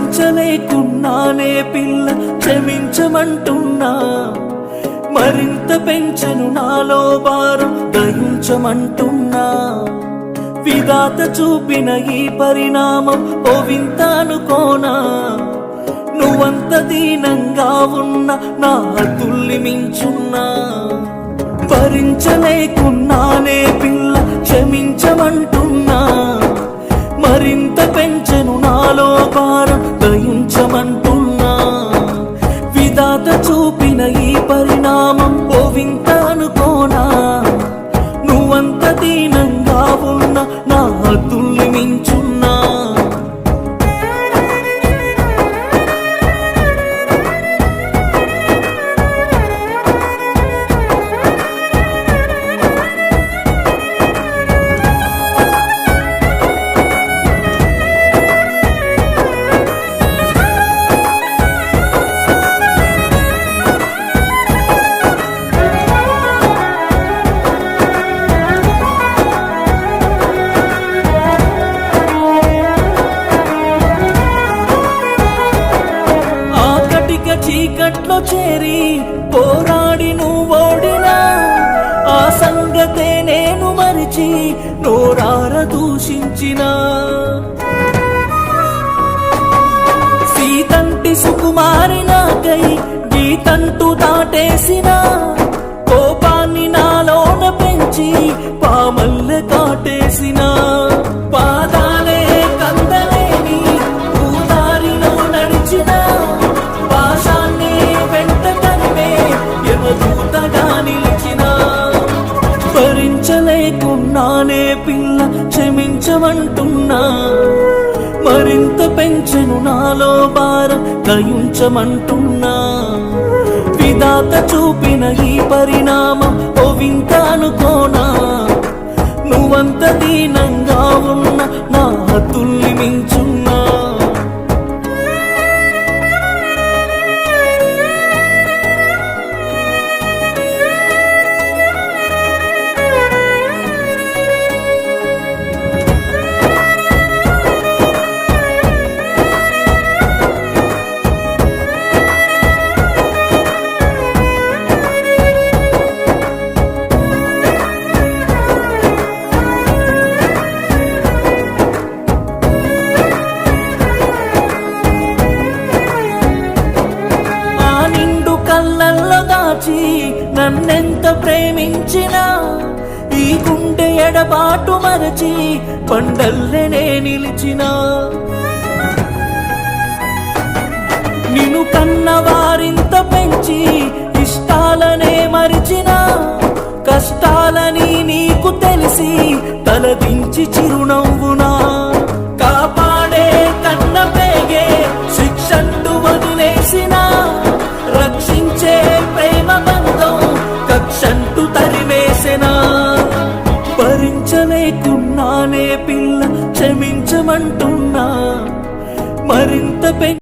భరించలేకున్నానే పిల్ల క్షమించమంటున్నా, మరింత పెంచను నాలో భారం దయించమంటున్నా. విధాత చూపిన ఈ పరిణామం ఓ వింత అనుకోనా, నువ్వంత దీనంగా ఉన్న నా హద్దుల్ని మించున్నా. భరించలేకున్నానే పిల్ల క్షమించమంటున్నా, మరింత పెంచెను నాలో భారం దయించమంటున్నా. విధాత చూపిన ఈ పరిణామం ఓ వింత అనుకోనా, నువ్వంత దీనంగా ఉన్న నా హద్దుల్ని మించున్నా. చీకట్లో చేరి పోరాడి నువ్వోడినా, ఆ సంగతే నేను మరిచి నోరార దూషించిన. సీతంటి సుకుమారి నాకై గీతంటూ దాటేసిన, కోపాన్ని నాలోన పెంచి పామల్లె కాటేసిన. పాదాలే కందలేని పూదారిలో నడిచిన, భరించలేకున్నానే పిల్ల క్షమించమంటున్నా, మరింత పెంచెను నాలో భారం దయించమంటున్నా. విధాత చూపిన ఈ పరిణామం ఓ వింత అనుకోనా, నువ్వంత దీనంగా ఉన్న నా హద్దుల్ని మించున్నా. కళ్ళల్లో దాచి నన్నెంత ప్రేమించినా, ఈ గుండె ఎడబాటు మరచి పండల్లెనే నిలిచిన. నిన్ను కన్నవారింత పెంచి ఇష్టాలనే మరిచిన, కష్టాలని నీకు తెలిసి తలదించి చిరునవ్వునా. కాపాడే కన్న పేగే శిక్షంటూ వదిలేసిన, రక్షించే ప్రేమ బంధం కక్షంటూ తరివేసెనా. భరించలేకున్నానే పిల్ల క్షమించమంటున్నా, మరింత